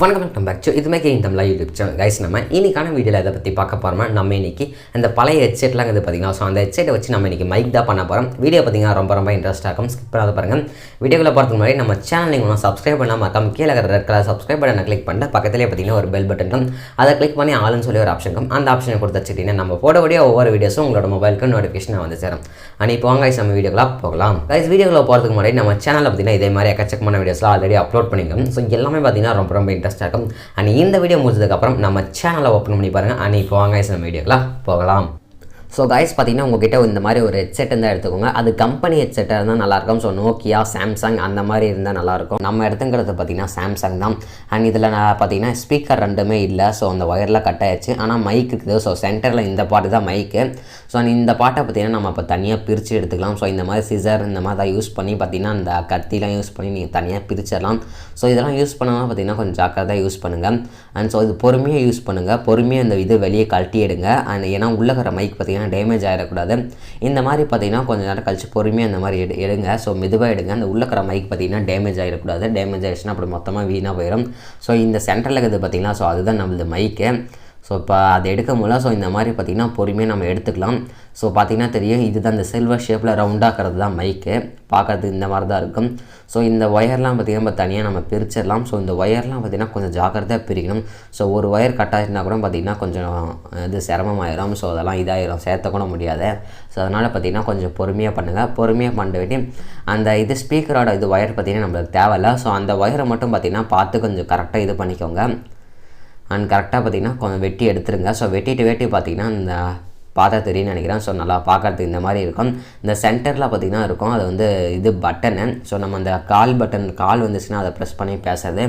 வணக்கம் welcome back to 𝗧𝗛𝗞𝗘 YouTube channel guys. நம்ம இன்னைக்கான வீடியோவில் எதை பற்றி பார்க்க போகிறோம்னா, நம்ம இன்னைக்கு அந்த பழைய ஹெட்செட்லாம் இது பார்த்தீங்கன்னா, ஸோ அந்த ஹெட்செட்டை வச்சு நம்ம இன்னைக்கு மைக் தான் பண்ண போகிறோம். வீடியோ பார்த்தீங்கன்னா ரொம்ப இன்ட்ரெஸ்ட்டாக இருக்கும். ஸ்கிப் பண்ணாத பாருங்கள். வீடியோவில் பார்த்துக்கு முன்னாடி நம்ம சேனல் நீங்கள் சப்ஸ்கிரைப் பண்ணால் மறக்காம கீழே இருக்கிற ரெட் கலர் சப்ஸ்கிரைப் பட்டனை கிளிக் பண்ணிட்டு பக்கத்துலேயே பார்த்தீங்கன்னா ஒரு பெல் பட்டன் இருக்கும். அதை கிளிக் பண்ணி ஆளுன்னு சொல்லி ஒரு ஆப்ஷன் இருக்கும். அந்த ஆப்ஷனை கொடுத்து வச்சுக்கிட்டீங்கன்னா நம்ம போடக்கூடிய ஒவ்வொரு வீடியோஸும் உங்களோட மொபைலுக்கு நோட்டிஃபிகேஷன் வந்து சேரும். அண்ட் இப்போ வாங்க நம்ம வீடியோக்கெலாம் போகலாம். கைஸ், வீடியோவில் போகிறதுக்கு முன்னாடி நம்ம சேனலில் பார்த்தீங்கன்னா இதே மாதிரி எக்கச்சக்கமான வீடியோஸ்லாம் ஆல்ரெடி அப்லோட் பண்ணிக்கோங்க. ஸோ எல்லாமே பார்த்தீங்கன்னா ரொம்ப இன்ட்ரெஸ்ட்டாக இருக்கும். அண்ட் இந்த வீடியோ முடிச்சதுக்கப்புறம் நம்ம சேனலை ஓப்பன் பண்ணி பாருங்கள். அண்ட் இப்போ வாங்க நம்ம வீடியோக்கெலாம் போகலாம். ஸோ கைஸ், பார்த்தீங்கன்னா உங்ககிட்ட இந்த மாதிரி ஒரு ஹெட்செட் இருந்தால் எடுத்துக்கோங்க. அது கம்பெனி ஹெட்செட்டாக இருந்தால் நல்லாயிருக்கும். ஸோ நோக்கியா, சாம்சங் அந்த மாதிரி இருந்தால் நல்லாயிருக்கும். நம்ம எடுத்துங்கிறது பார்த்தீங்கன்னா சாம்சங் தான். அண்ட் இதில் நான் பார்த்தீங்கன்னா ஸ்பீக்கர் ரெண்டுமே இல்லை. ஸோ அந்த ஒயரில் கட் ஆயிடுச்சு. ஆனால் மைக் இருக்குது. ஸோ சென்டரில் இந்த பாட்டு தான் மைக்கு. ஸோ இந்த பாட்டை பார்த்தீங்கன்னா நம்ம இப்போ தனியாக பிரித்து எடுத்துக்கலாம். ஸோ இந்த மாதிரி சிசர் இந்த மாதிரி தான் யூஸ் பண்ணி பார்த்தீங்கன்னா அந்த கத்திலாம் யூஸ் பண்ணி நீங்கள் தனியாக பிரிச்சிடலாம். ஸோ இதெல்லாம் யூஸ் பண்ணாமல் பார்த்தீங்கன்னா கொஞ்சம் ஜாக்கிரதையாக யூஸ் பண்ணுங்கள். அண்ட் ஸோ இது பொறுமையாக யூஸ் பண்ணுங்கள். பொறுமையாக இந்த இது வெளியே கழட்டி எடுங்க. அண்ட் ஏன்னா உள்ளக்கிற மைக் பார்த்தீங்கன்னா டேமேஜ் ஆகிடக்கூடாது. இந்த மாதிரி பார்த்தீங்கன்னா கொஞ்சம் நேரம் கழிச்சு பொறுமையாக இந்த மாதிரி எடுங்க. ஸோ மெதுவாக எடுங்க. அந்த உள்ளக்கிற மைக் பார்த்தீங்கன்னா டேமேஜ் ஆகிடக்கூடாது. டேமேஜ் ஆகிடுச்சுன்னா அப்படி மொத்தமாக வீணாக போயிடும். ஸோ இந்த சென்டரில் இருக்கிறது பார்த்தீங்கன்னா ஸோ அதுதான் நம்மளது மைக்கு. ஸோ இப்போ அதை எடுக்க முடியல. ஸோ இந்த மாதிரி பார்த்திங்கன்னா பொறுமையாக நம்ம எடுத்துக்கலாம். ஸோ பார்த்திங்கன்னா தெரியும், இதுதான் இந்த சில்வர் ஷேப்பில் ரவுண்டாகிறது தான் மைக்கு. பார்க்கறதுக்கு இந்த மாதிரி தான் இருக்கும். ஸோ இந்த ஒயர்லாம் பார்த்திங்கன்னா நம்ம தனியாக நம்ம பிரிச்சிடலாம். ஸோ இந்த ஒயர்லாம் பார்த்திங்கன்னா கொஞ்சம் ஜாக்கிரதையாக பிரிக்கணும். ஸோ ஒரு ஒயர் கட் ஆகிருந்தால் கூட பார்த்திங்கன்னா கொஞ்சம் இது சிரமமாயிடும். ஸோ அதெல்லாம் இதாகிடும், சேர்த்த கூட முடியாது. ஸோ அதனால் பார்த்திங்கன்னா கொஞ்சம் பொறுமையாக பண்ணுங்கள். பொறுமையாக பண்ணிட்டு அந்த இது ஸ்பீக்கரோட இது ஒயர் பார்த்திங்கன்னா நம்மளுக்கு தேவையில்லை. ஸோ அந்த ஒயரை மட்டும் பார்த்திங்கன்னா பார்த்து கொஞ்சம் கரெக்டாக இது பண்ணிக்கோங்க. அண்ட் கரெக்டாக பார்த்திங்கன்னா கொஞ்சம் வெட்டி எடுத்துருங்க. ஸோ வெட்டி பார்த்திங்கன்னா இந்த பார்த்தா தெரியும்னு நினைக்கிறேன். ஸோ நல்லா பார்க்குறதுக்கு இந்த மாதிரி இருக்கும். இந்த சென்டரில் பார்த்திங்கன்னா இருக்கும், அது வந்து இது பட்டனு. ஸோ நம்ம அந்த கால் வந்துச்சுன்னா அதை ப்ரெஸ் பண்ணி பேசுறது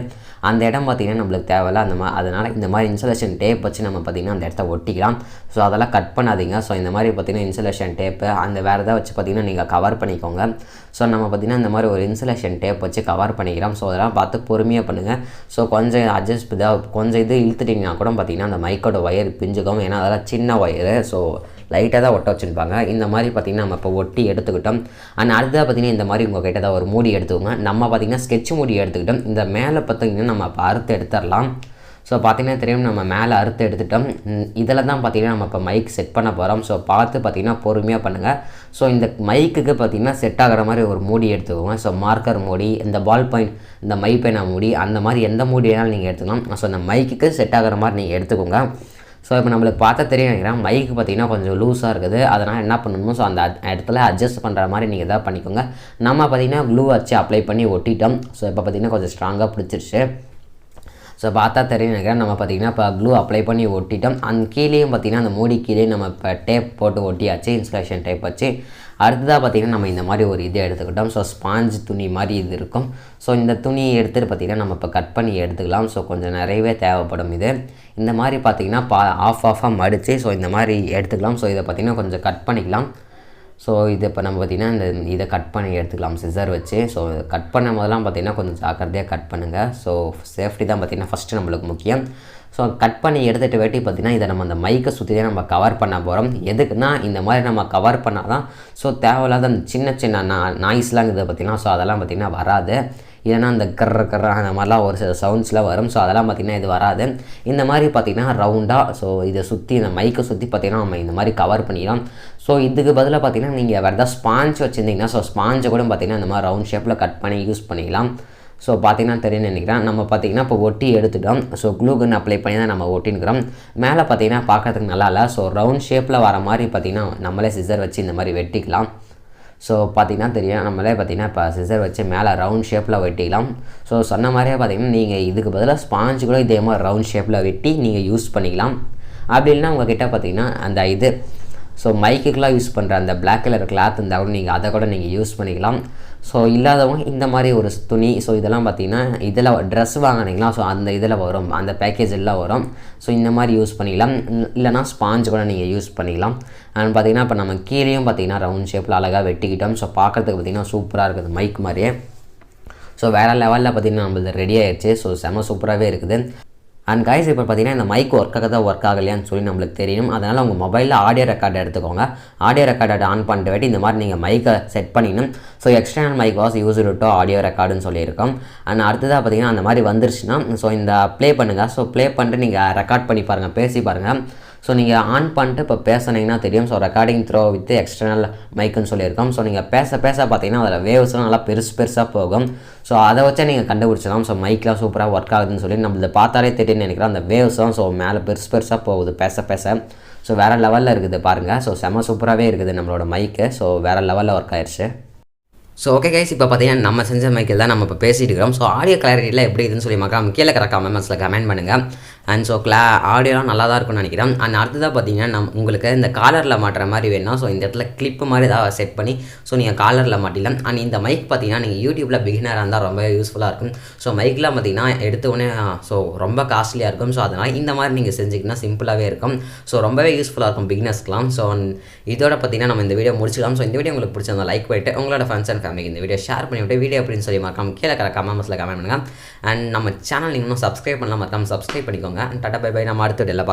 அந்த இடம் பார்த்திங்கன்னா நம்மளுக்கு தேவையில்ல. அதனால் இந்த மாதிரி இன்சுலேஷன் டேப் வச்சு நம்ம பார்த்திங்கன்னா அந்த இடத்த ஒட்டிக்கலாம். ஸோ அதெல்லாம் கட் பண்ணாதீங்க. ஸோ இந்த மாதிரி பார்த்திங்கன்னா இன்சுலேஷன் டேப்பு அந்த வேறு எதாவது வச்சு பார்த்திங்கன்னா நீங்கள் கவர் பண்ணிக்கோங்க. ஸோ நம்ம பார்த்திங்கன்னா இந்த மாதிரி ஒரு இன்சுலேஷன் டேப் வச்சு கவர் பண்ணிக்கிறோம். ஸோ அதெல்லாம் பார்த்து பொறுமையாக பண்ணுங்கள். ஸோ கொஞ்சம் அட்ஜஸ்ட் கொஞ்சம் இது இழுத்துட்டிங்கன்னா கூட பார்த்திங்கன்னா அந்த மைக்கோட ஒயர் பிஞ்சுக்கும். ஏன்னா அதெல்லாம் சின்ன ஒயரு. ஸோ லைட்டாக தான் ஒட்ட வச்சுருப்பாங்க. இந்த மாதிரி பார்த்திங்கன்னா நம்ம இப்போ ஒட்டி எடுத்துக்கிட்டோம். அண்ட் அடுத்ததாக பார்த்திங்கன்னா இந்த மாதிரி உங்கள் கிட்ட தான் ஒரு மூடி எடுத்துக்கோங்க. நம்ம பார்த்திங்கன்னா ஸ்கெட்ச் மூடி எடுத்துக்கிட்டோம். இந்த மேலே பார்த்திங்கன்னா நம்ம இப்போ அறுத்து எடுத்துடலாம். ஸோ பார்த்திங்கன்னா தெரியும், நம்ம மேலே அறுத்து எடுத்துட்டோம். இதில் தான் பார்த்திங்கன்னா நம்ம இப்போ மைக் செட் பண்ண போகிறோம். ஸோ பார்த்து பார்த்திங்கன்னா பொறுமையாக பண்ணுங்கள். ஸோ இந்த மைக்குக்கு பார்த்திங்கன்னா செட் ஆகிற மாதிரி ஒரு மூடி எடுத்துக்கோங்க. ஸோ மார்க்கர் மூடி, இந்த பால் பாயிண்ட், இந்த மை பேனா மூடி, அந்த மாதிரி எந்த மூடி வேணாலும் நீங்கள் எடுத்துக்கலாம். ஸோ இந்த மைக்குக்கு செட் ஆகிற மாதிரி நீங்கள் எடுத்துக்கோங்க. ஸோ இப்போ நம்மளுக்கு பார்த்தா தெரியும் நினைக்கிறேன், மைக்கு பார்த்திங்கன்னா கொஞ்சம் லூஸாக இருக்குது. அதனால் என்ன பண்ணணும், ஸோ அந்த இடத்துல அட்ஜஸ்ட் பண்ணுற மாதிரி நீங்கள் எதாவது பண்ணிக்கோங்க. நம்ம பார்த்திங்கன்னா க்ளூ வச்சு அப்ளை பண்ணி ஒட்டிட்டோம். ஸோ இப்போ பார்த்திங்கன்னா கொஞ்சம் ஸ்ட்ராங்காக பிடிச்சிருச்சு. ஸோ பார்த்தா தெரியும் நினைக்கிறேன், நம்ம பார்த்திங்கன்னா இப்போ க்ளூ அப்ளை பண்ணி ஒட்டிட்டோம். அந்த கீழேயும் பார்த்திங்கன்னா அந்த மூடி கீழே நம்ம இப்போ டேப் போட்டு ஒட்டியாச்சு, இன்சுலேஷன் டேப் வச்சு. அடுத்ததாக பார்த்திங்கன்னா நம்ம இந்த மாதிரி ஒரு இது எடுத்துக்கிட்டோம். ஸோ ஸ்பாஞ்ச் துணி மாதிரி இது இருக்கும். ஸோ இந்த துணியை எடுத்துகிட்டு பார்த்திங்கன்னா நம்ம இப்போ கட் பண்ணி எடுத்துக்கலாம். ஸோ கொஞ்சம் நிறையவே தேவைப்படும் இது. இந்த மாதிரி பார்த்திங்கன்னா ஆஃபாக மடித்து ஸோ இந்த மாதிரி எடுத்துக்கலாம். ஸோ இதை பார்த்திங்கன்னா கொஞ்சம் கட் பண்ணிக்கலாம். ஸோ இது இப்போ நம்ம பார்த்திங்கன்னா இதை கட் பண்ணி எடுத்துக்கலாம் சிசர் வச்சு. ஸோ கட் பண்ணும் போதெல்லாம் பார்த்திங்கன்னா கொஞ்சம் ஜாக்கிரதையாக கட் பண்ணுங்கள். ஸோ சேஃப்டி தான் பார்த்திங்கன்னா ஃபஸ்ட்டு நம்மளுக்கு முக்கியம். ஸோ கட் பண்ணி எடுத்துகிட்டு வேட்டி பார்த்திங்கன்னா இதை நம்ம அந்த மைக்கை சுற்றி தான் நம்ம கவர் பண்ண போகிறோம். எதுக்குன்னா இந்த மாதிரி நம்ம கவர் பண்ணால் தான் ஸோ தேவையில்லாத அந்த சின்ன நாய்ஸ்லாம் இருக்குது பார்த்திங்கன்னா. ஸோ அதெல்லாம் பார்த்திங்கன்னா வராது. இல்லைனா அந்த கர்ற அந்த மாதிரிலாம் ஒரு சில சவுண்ட்ஸ்லாம் வரும். ஸோ அதெல்லாம் பார்த்திங்கன்னா இது வராது. இந்த மாதிரி பார்த்திங்கன்னா ரவுண்டாக ஸோ இதை சுற்றி இந்த மைக்கை சுற்றி பார்த்திங்கன்னா நம்ம இந்த மாதிரி கவர் பண்ணிடலாம். ஸோ இதுக்கு பதிலாக பார்த்திங்கன்னா நீங்கள் வேறு ஏதாவது ஸ்பாஞ்ச் வச்சுருந்தீங்கன்னா ஸோ ஸ்பாஞ்சை கூட பார்த்திங்கன்னா இந்த மாதிரி ரவுண்ட் ஷேப்பில் கட் பண்ணி யூஸ் பண்ணிக்கலாம். ஸோ பார்த்திங்கன்னா தெரியும்னு நினைக்கிறேன், நம்ம பார்த்திங்கன்னா இப்போ ஒட்டி எடுத்துட்டோம். ஸோ க்ளூகன் அப்ளை பண்ணி தான் நம்ம ஒட்டினுக்கிறோம். மேலே பார்த்திங்கன்னா பார்க்குறதுக்கு நல்லா இல்லை. ஸோ ரவுண்ட் ஷேப்பில் வர மாதிரி பார்த்திங்கன்னா நம்மளே சிசர் வச்சு இந்த மாதிரி வெட்டிக்கலாம். ஸோ பார்த்திங்கன்னா தெரியும், நம்மளே பார்த்திங்கன்னா இப்போ சிசர் வச்சு மேலே ரவுண்ட் ஷேப்பில் வெட்டிக்கலாம். ஸோ சொன்ன மாதிரியே பார்த்திங்கன்னா நீங்கள் இதுக்கு பதிலாக ஸ்பாஞ்சு கூட இதே மாதிரி ரவுண்ட் ஷேப்பில் வெட்டி நீங்கள் யூஸ் பண்ணிக்கலாம். அப்படி இல்லைனா உங்கள்கிட்ட பார்த்திங்கன்னா அந்த இது ஸோ மைக்குக்கெலாம் யூஸ் பண்ணுற அந்த பிளாக் கலர் கிளாத் இருந்தால் கூட நீங்கள் அதை கூட நீங்கள் யூஸ் பண்ணிக்கலாம். ஸோ இல்லாதவங்க இந்த மாதிரி ஒரு துணி ஸோ இதெல்லாம் பார்த்திங்கன்னா இதில் ட்ரெஸ் வாங்கினீங்களா ஸோ அந்த இதில் வரும், அந்த பேக்கேஜ் எல்லாம் வரும். ஸோ இந்த மாதிரி யூஸ் பண்ணிக்கலாம். இல்லைனா ஸ்பாஞ்ச் கூட நீங்கள் யூஸ் பண்ணிக்கலாம். அண்ட் பார்த்திங்கன்னா இப்போ நம்ம கீழேயும் பார்த்திங்கன்னா ரவுண்ட் ஷேப்பில் அழகாக வெட்டிக்கிட்டோம். ஸோ பார்க்குறதுக்கு பார்த்திங்கன்னா சூப்பராக இருக்குது மைக் மாதிரியே. ஸோ வேறு லெவலில் பார்த்திங்கன்னா நம்மளது ரெடி ஆகிடுச்சு. ஸோ செம சூப்பராகவே இருக்குது. அண்ட் கைஸ் இப்போ பார்த்தீங்கன்னா இந்த மைக் ஒர்க் ஆகலையான்னு சொல்லி நம்மளுக்கு தெரியும். அதனால் உங்கள் மொபைலில் ஆடியோ ரெக்கார்டர் எடுத்துக்கோங்க. ஆடியோ ரெக்கார்டர் ஆன் பண்ணிட்டு வேட்டி இந்த மாதிரி நீங்கள் மைக்கை செட் பண்ணிக்கணும். So external mic was used to audio ரெக்கார்டுன்னு சொல்லியிருக்கோம். அண்ட் அடுத்ததாக பார்த்தீங்கன்னா அந்த மாதிரி வந்துருச்சுன்னா ஸோ இந்த ப்ளே பண்ணுங்கள். ஸோ ப்ளே பண்ணிட்டு நீங்கள் ரெக்கார்ட் பண்ணி பாருங்கள், பேசி பாருங்கள். ஸோ நீங்கள் ஆன் பண்ணிட்டு இப்போ பேசுனீங்கன்னா தெரியும். So recording through with external மைக்குன்னு சொல்லியிருக்கோம். ஸோ நீங்கள் பேச பார்த்தீங்கன்னா அதில் வேவ்ஸ்லாம் நல்லா பெருசாக போகும். ஸோ அதை வச்சே நீங்கள் கண்டுபிடிச்சலாம். ஸோ மைக்லாம் சூப்பராக ஒர்க் ஆகுதுன்னு சொல்லி நம்மள பார்த்தாலே தெரியும்னு நினைக்கிறேன். அந்த வேவ்ஸ்லாம் ஸோ மேலே பெருசாக போகுது பேச. ஸோ வேறு லெவலில் இருக்குது பாருங்கள். ஸோ செம சூப்பராகவே இருக்குது நம்மளோட மைக்கு. ஸோ வேறு லெவலில் ஒர்க் ஆயிடுச்சு. ஸோ ஓகே கைஸ், இப்போ பார்த்தீங்கன்னா நம்ம செஞ்ச மைக்கில் தான் நம்ம இப்போ பேசிட்டு இருக்கிறோம். ஸோ ஆடியோ கிளாரிட்டியில் எப்படி இதுன்னு சொல்லி மக்கள் கீழே கமெண்ட்ஸில் கமெண்ட் பண்ணுங்கள். அண்ட் ஸோ ஆடியோலாம் நல்லா தான் இருக்கும்னு நினைக்கிறேன். அண்ட் அடுத்ததாக பார்த்தீங்கன்னா உங்களுக்கு இந்த காலரில் மாட்டுற மாதிரி வேணும். ஸோ இந்த இடத்துல கிளிப்பு மாதிரி ஏதாவது செட் பண்ணி ஸோ நீங்கள் காலரில் மாட்டிடலாம். அண்ட் இந்த மைக் பார்த்தீங்கன்னா நீங்கள் யூடியூப்பில் பிகினராக இருந்தால் ரொம்ப யூஸ்ஃபுல்லாக இருக்கும். ஸோ மைக்கெலாம் பார்த்தீங்கன்னா எடுத்தோடனே ஸோ ரொம்ப காஸ்ட்லியாக இருக்கும். ஸோ அதனால் இந்த மாதிரி நீங்கள் செஞ்சிங்கன்னா சிம்பிளாகவே இருக்கும். ஸோ ரொம்பவே யூஸ்ஃபுல்லாக இருக்கும் பிகினர்ஸ்க்குலாம். ஸோ இதோட பார்த்தீங்கன்னா நம்ம இந்த வீடியோ முடிச்சிக்கலாம். ஸோ இந்த வீடியோ உங்களுக்கு பிடிச்சிருந்தா லைக் பண்ணிட்டு உங்களோட ஃப்ரெண்ட்ஸ் அண்ட் ஃபேமிலிக்கு இந்த வீடியோ ஷேர் பண்ணிவிட்டு வீடியோ அப்படின்னு சொல்லி மறக்காம கீழே கமெண்ட்ஸில் கமெண்ட் பண்ணுங்கள். அண்ட் நம்ம சேனல் இன்னும் சப்ஸ்கிரைப் பண்ணலாம், மறக்காம சப்ஸ்கிரைப் பண்ணிக்கோங்க. Tata bye bye. நம்ம அடுத்த வீடியோவில் பார்க்கலாம்.